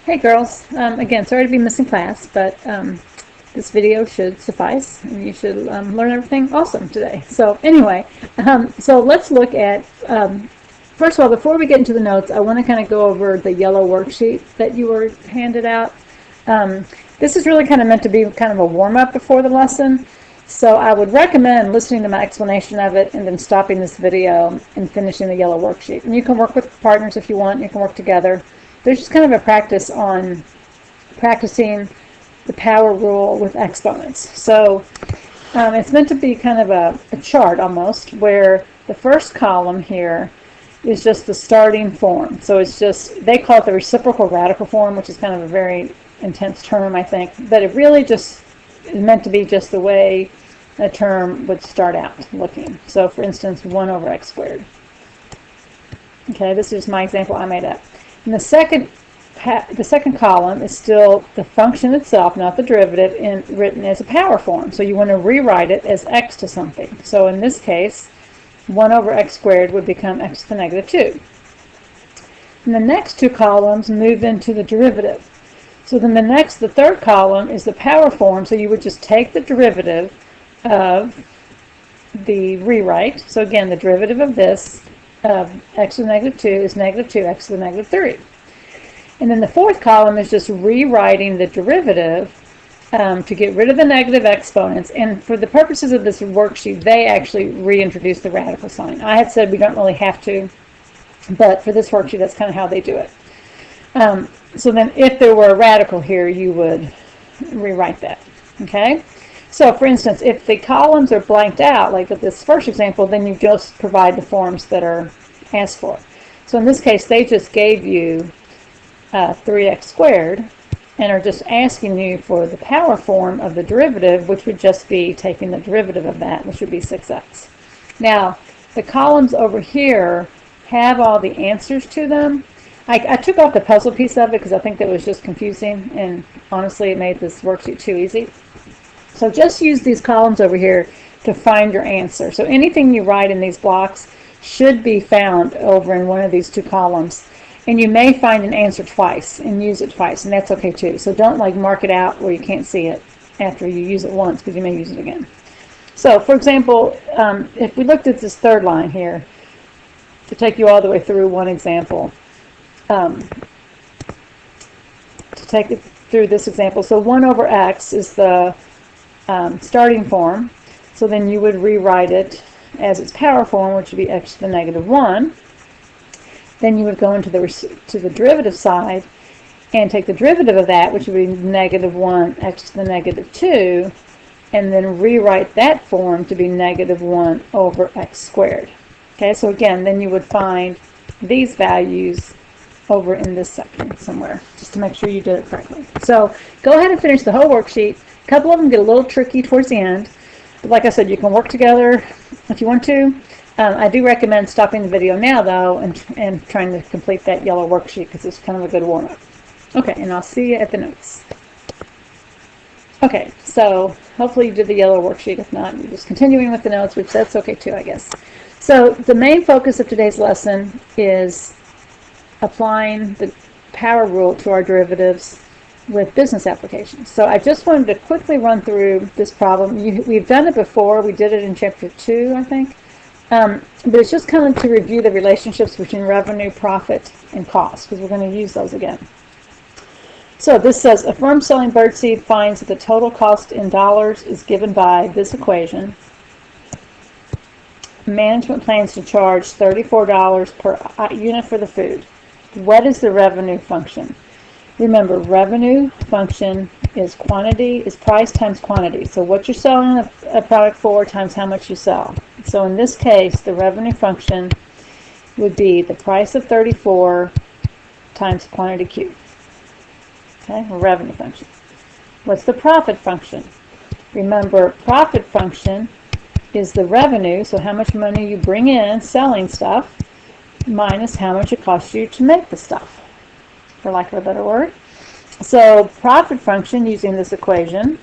Hey girls, again, sorry to be missing class, but this video should suffice and you should learn everything awesome today. So anyway, so let's look at, first of all, before we get into the notes, I want to kind of go over the yellow worksheet that you were handed out. This is really kind of meant to be kind of a warm-up before the lesson. So I would recommend listening to my explanation of it and then stopping this video and finishing the yellow worksheet. And you can work with partners if you want, you can work together. There's just kind of a practice on practicing the power rule with exponents. So it's meant to be kind of a chart almost, where the first column here is just the starting form. So it's just, they call it the reciprocal radical form, which is kind of a very intense term, I think, but it really just is meant to be just the way a term would start out looking. So for instance, 1 over x squared. Okay, this is my example I made up. And the second column is still the function itself, not the derivative, written as a power form. So you want to rewrite it as x to something. So in this case, 1 over x squared would become x to the negative 2. And the next two columns move into the derivative. So then the third column is the power form. So you would just take the derivative of the rewrite. So again, the derivative of this of x to the negative 2 is negative 2x to the negative 3. And then the fourth column is just rewriting the derivative to get rid of the negative exponents. And for the purposes of this worksheet, they actually reintroduce the radical sign. I had said we don't really have to, but for this worksheet, that's kind of how they do it. So then if there were a radical here, you would rewrite that. Okay? So for instance, if the columns are blanked out, like with this first example, then you just provide the forms that are asked for. So in this case, they just gave you 3x squared and are just asking you for the power form of the derivative, which would just be taking the derivative of that, which would be 6x. Now, the columns over here have all the answers to them. I took off the puzzle piece of it because I think that was just confusing, and honestly, it made this worksheet too easy. So just use these columns over here to find your answer. So anything you write in these blocks should be found over in one of these two columns. And you may find an answer twice and use it twice, and that's okay too. So don't like mark it out where you can't see it after you use it once, because you may use it again. So for example, if we looked at this third line here, to take you all the way through one example, to take it through this example, so 1 over x is the starting form, so then you would rewrite it as its power form, which would be x to the negative 1. Then you would go into the derivative side and take the derivative of that, which would be negative 1 x to the negative 2, and then rewrite that form to be negative 1 over x squared. Okay, so again, then you would find these values over in this section somewhere, just to make sure you did it correctly. So go ahead and finish the whole worksheet. A couple of them get a little tricky towards the end, but like I said, you can work together if you want to. I do recommend stopping the video now, though, and trying to complete that yellow worksheet, because it's kind of a good warm-up. Okay, and I'll see you at the notes. Okay, so hopefully you did the yellow worksheet. If not, you're just continuing with the notes, which that's okay too, I guess. So the main focus of today's lesson is applying the power rule to our derivatives with business applications. So I just wanted to quickly run through this problem. We've done it before. We did it in chapter 2, I think. But it's just kind of to review the relationships between revenue, profit, and cost, because we're going to use those again. So this says, a firm selling birdseed finds that the total cost in dollars is given by this equation. Management plans to charge $34 per unit for the food. What is the revenue function? Remember, revenue function is price times quantity. So what you're selling a product for times how much you sell. So in this case, the revenue function would be the price of 34 times quantity Q. Okay, revenue function. What's the profit function? Remember, profit function is the revenue, so how much money you bring in selling stuff, minus how much it costs you to make the stuff, for lack of a better word. So profit function, using this equation,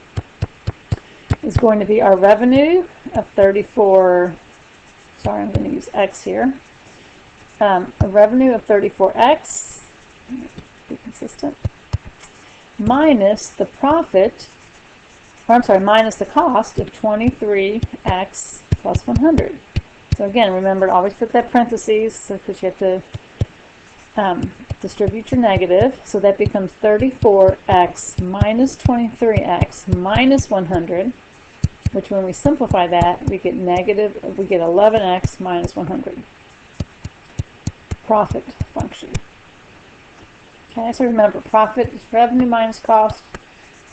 is going to be our revenue of 34, sorry, I'm going to use x here, a revenue of 34x, be consistent, minus the profit, or I'm sorry, minus the cost of 23x plus 100. So again, remember, always put that parentheses because you have to distribute your negative. So that becomes 34x minus 23x minus 100, which when we simplify that, we get 11x minus 100. Profit function. Okay, so remember, profit is revenue minus cost.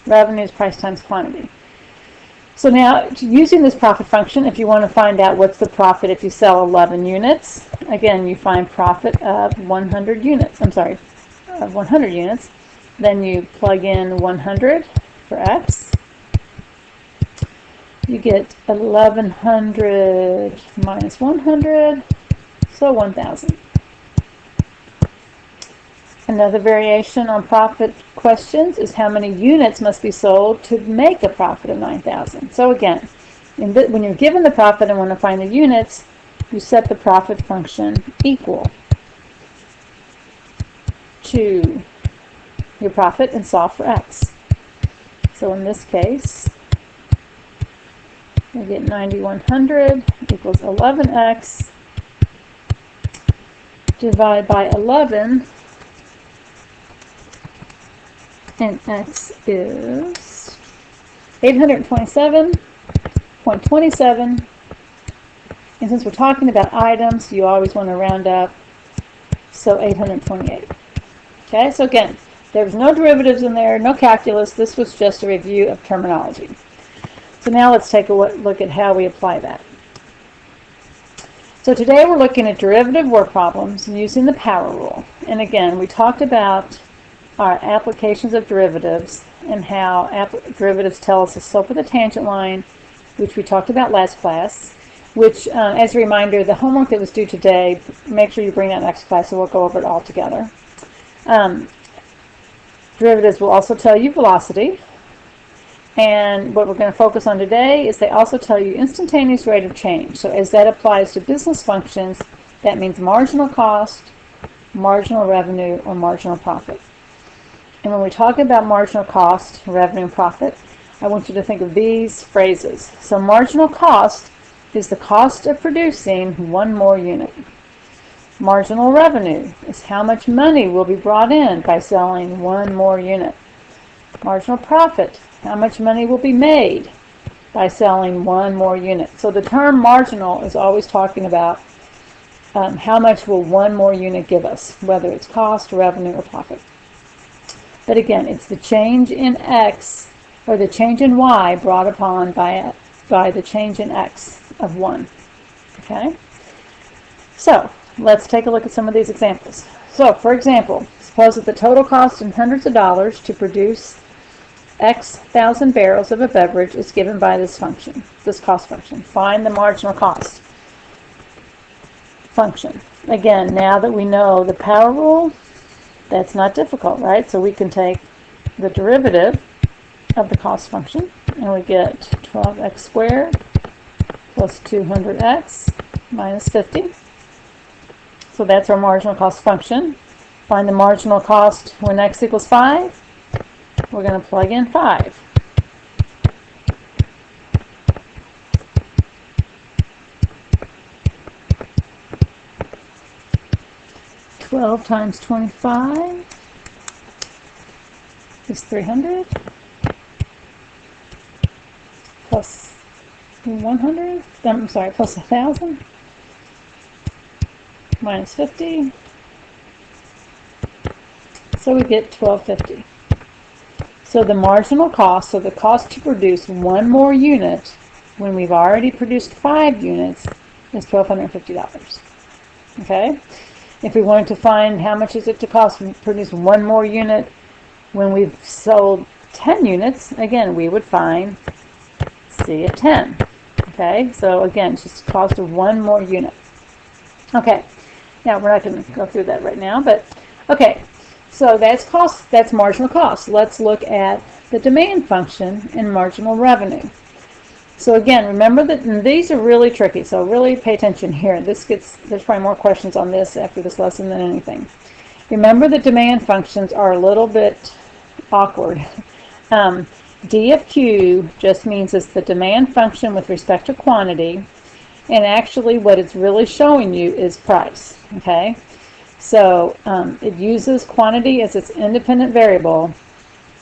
Revenue is price times quantity. So now, using this profit function, if you want to find out what's the profit if you sell 11 units, again, you find profit of 100 units. I'm sorry, of 100 units. Then you plug in 100 for x. You get 1100 minus 100, so 1000. Another variation on profit questions is how many units must be sold to make a profit of 9,000. So again, when you're given the profit and want to find the units, you set the profit function equal to your profit and solve for x. So in this case, we get 9100 equals 11x divided by 11, and x is 827.27. And since we're talking about items, you always want to round up, so 828. Okay, so again, there's no derivatives in there, no calculus. This was just a review of terminology. So now let's take a look at how we apply that. So today we're looking at derivative word problems using the power rule. And again, we talked about our applications of derivatives and how derivatives tell us the slope of the tangent line, which we talked about last class, which, as a reminder, the homework that was due today, make sure you bring that next class and we'll go over it all together. Derivatives will also tell you velocity. And what we're going to focus on today is they also tell you instantaneous rate of change. So as that applies to business functions, that means marginal cost, marginal revenue, or marginal profit. And when we talk about marginal cost, revenue, and profit, I want you to think of these phrases. So marginal cost is the cost of producing one more unit. Marginal revenue is how much money will be brought in by selling one more unit. Marginal profit, how much money will be made by selling one more unit. So the term marginal is always talking about how much will one more unit give us, whether it's cost, revenue, or profit. But again, it's the change in x, or the change in y brought upon by the change in x of 1. Okay? So, let's take a look at some of these examples. So, for example, suppose that the total cost in hundreds of dollars to produce X thousand barrels of a beverage is given by this function, this cost function. Find the marginal cost function. Again, now that we know the power rule, that's not difficult, right? So we can take the derivative of the cost function, and we get 12x squared plus 200x minus 50. So that's our marginal cost function. Find the marginal cost when x equals 5. We're going to plug in 5. $12 times 25 is 300 plus 100. I'm sorry, plus 1,000 minus 50. So we get 1250. So the marginal cost, so the cost to produce one more unit when we've already produced 5 units, is $1,250. Okay? If we wanted to find how much is it to cost to produce one more unit when we've sold 10 units, again, we would find C at 10. Okay? So again, it's just the cost of one more unit. Okay. Now, we're not going to go through that right now, but okay. So that's cost, that's marginal cost. Let's look at the demand function in marginal revenue. So again, remember that these are really tricky, so really pay attention here. There's probably more questions on this after this lesson than anything. Remember that demand functions are a little bit awkward. D of Q just means it's the demand function with respect to quantity, and actually what it's really showing you is price. Okay, so it uses quantity as its independent variable,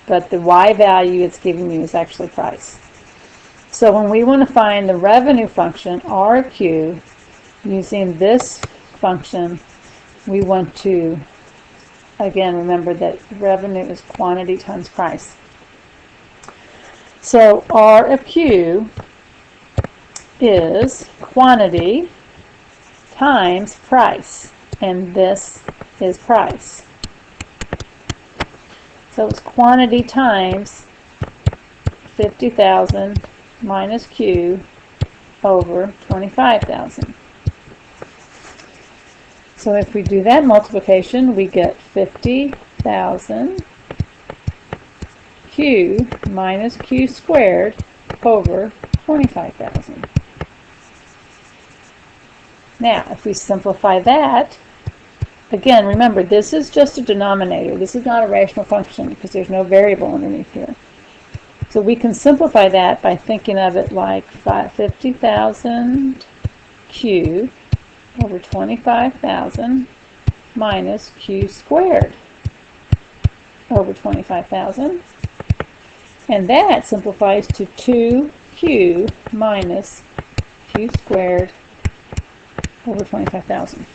but the Y value it's giving you is actually price. So when we want to find the revenue function, R of Q, using this function, we want to, again, remember that revenue is quantity times price. So R of Q is quantity times price, and this is price. So it's quantity times 50,000 minus Q over 25,000. So if we do that multiplication, we get 50,000 Q minus Q squared over 25,000. Now, if we simplify that, again, remember, this is just a denominator. This is not a rational function because there's no variable underneath here. So we can simplify that by thinking of it like 50,000 Q over 25,000 minus Q squared over 25,000. And that simplifies to 2Q minus Q squared over 25,000.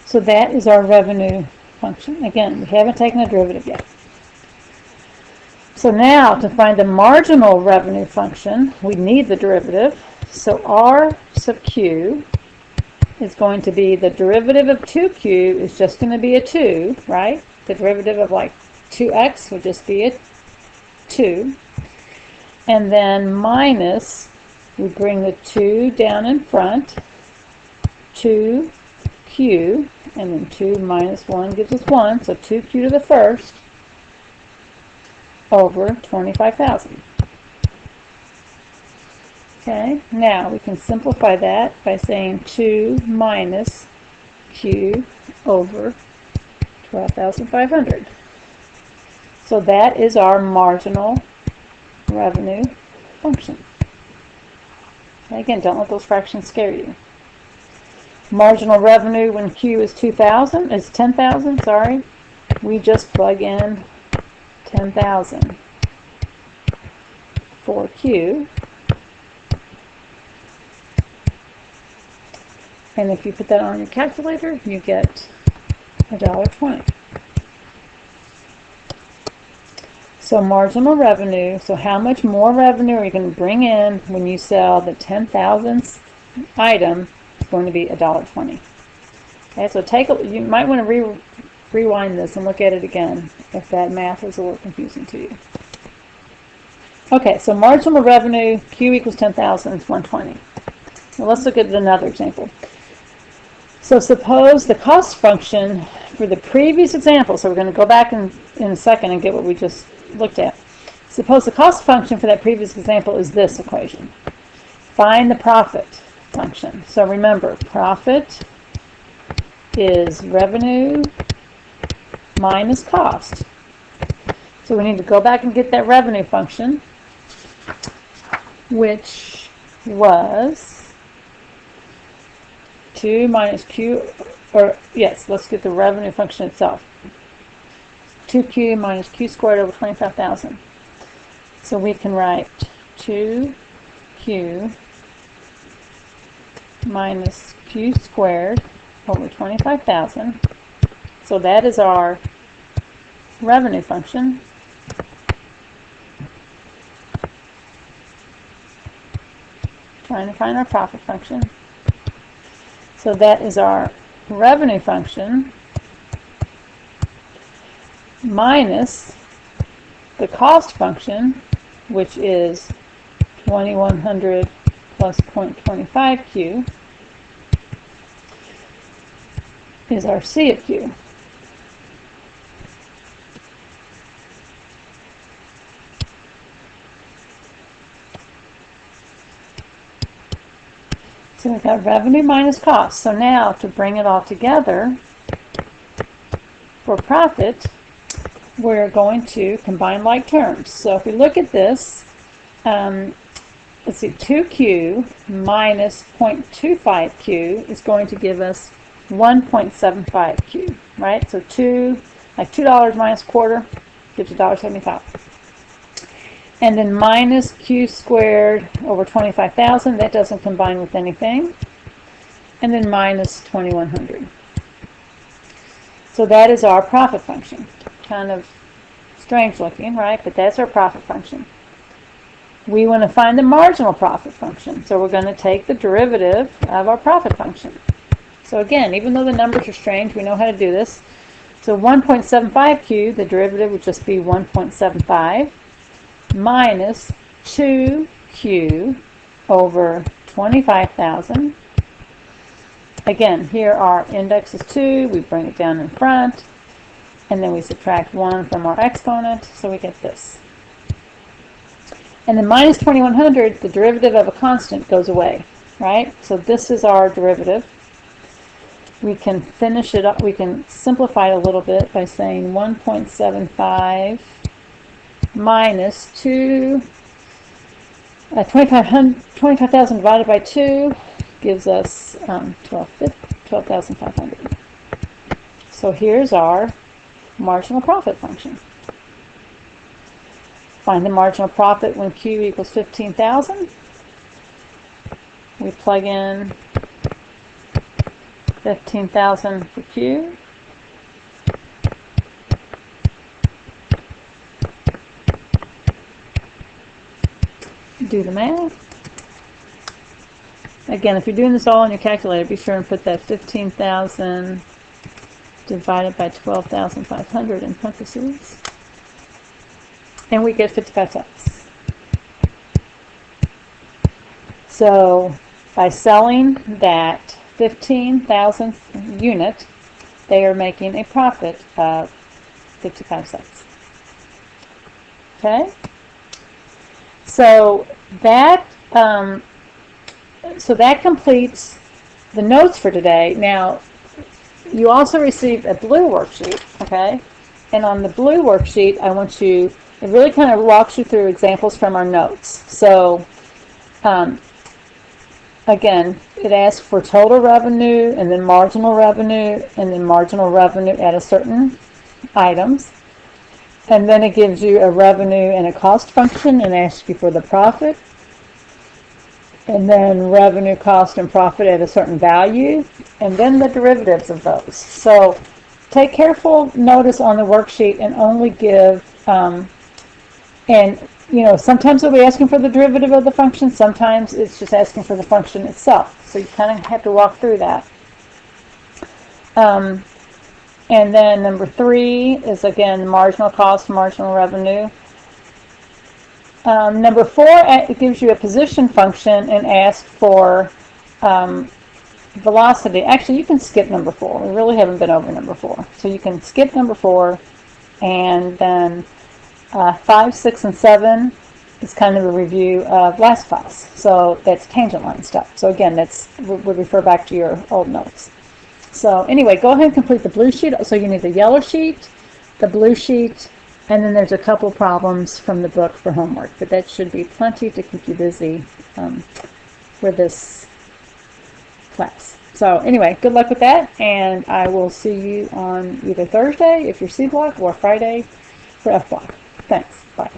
So that is our revenue function. Again, we haven't taken a derivative yet. So now to find the marginal revenue function, we need the derivative. So R sub Q is going to be the derivative of 2Q is just going to be a 2, right? The derivative of like 2x would just be a 2. And then minus, we bring the 2 down in front, 2Q, and then 2 minus 1 gives us 1, so 2Q to the first over 25,000. Okay, now we can simplify that by saying 2 minus Q over 12,500. So that is our marginal revenue function. Okay, again, don't let those fractions scare you. Marginal revenue when Q is 10,000, sorry. We just plug in 10,000 for Q. And if you put that on your calculator, you get $1.20. So marginal revenue, so how much more revenue are you going to bring in when you sell the 10,000th item? It's going to be $1.20. Okay, so you might want to rewind this and look at it again if that math is a little confusing to you. Okay, so marginal revenue, Q equals 10,000 is 120. Well, let's look at another example. So suppose the cost function for the previous example, so we're going to go back in a second and get what we just looked at. Suppose the cost function for that previous example is this equation. Find the profit function. So remember, profit is revenue minus cost. So we need to go back and get that revenue function, which was 2 minus Q, or yes, let's get the revenue function itself. 2Q minus Q squared over 25,000. So we can write 2Q minus Q squared over 25,000. So that is our revenue function. Trying to find our profit function. So that is our revenue function minus the cost function, which is 2100 plus 0.25Q, is our C of Q. So we've got revenue minus cost. So now to bring it all together, for profit, we're going to combine like terms. So if we look at this, let's see, 2q minus 0.25q is going to give us 1.75q, right? So like $2 minus quarter gives you $1.75. And then minus q squared over 25,000, that doesn't combine with anything. And then minus 2,100. So that is our profit function. Kind of strange looking, right? But that's our profit function. We want to find the marginal profit function. So we're going to take the derivative of our profit function. So again, even though the numbers are strange, we know how to do this. So 1.75q, the derivative would just be 1.75 minus 2q over 25,000. Again, here our index is 2, we bring it down in front, and then we subtract 1 from our exponent, so we get this. And then minus 2,100, the derivative of a constant goes away, right? So this is our derivative. We can finish it up, we can simplify it a little bit by saying 1.75 minus 25,000 divided by 2 gives us 12,500. So here's our marginal profit function. Find the marginal profit when Q equals 15,000. We plug in 15,000 for Q. Do the math. Again, if you're doing this all on your calculator, be sure and put that 15,000 divided by 12,500 in parentheses. And we get 55 cents. So by selling that 15,000th unit, they are making a profit of 55 cents. Okay? So that completes the notes for today. Now, you also received a blue worksheet, okay? And on the blue worksheet, it really kind of walks you through examples from our notes. So, again, it asks for total revenue, and then marginal revenue at a certain items. And then it gives you a revenue and a cost function and asks you for the profit. And then revenue, cost, and profit at a certain value. And then the derivatives of those. So take careful notice on the worksheet and only give, sometimes it'll be asking for the derivative of the function. Sometimes it's just asking for the function itself. So you kind of have to walk through that. And then number 3 is, again, marginal cost, marginal revenue. Number 4, it gives you a position function and asks for velocity. Actually, you can skip number 4. We really haven't been over number 4. So you can skip number 4, and then 5, 6, and 7 is kind of a review of last class. So that's tangent line stuff. So again, we'll refer back to your old notes. So anyway, go ahead and complete the blue sheet. So you need the yellow sheet, the blue sheet, and then there's a couple problems from the book for homework. But that should be plenty to keep you busy for this class. So anyway, good luck with that, and I will see you on either Thursday if you're C block or Friday for F block. Thanks. Bye.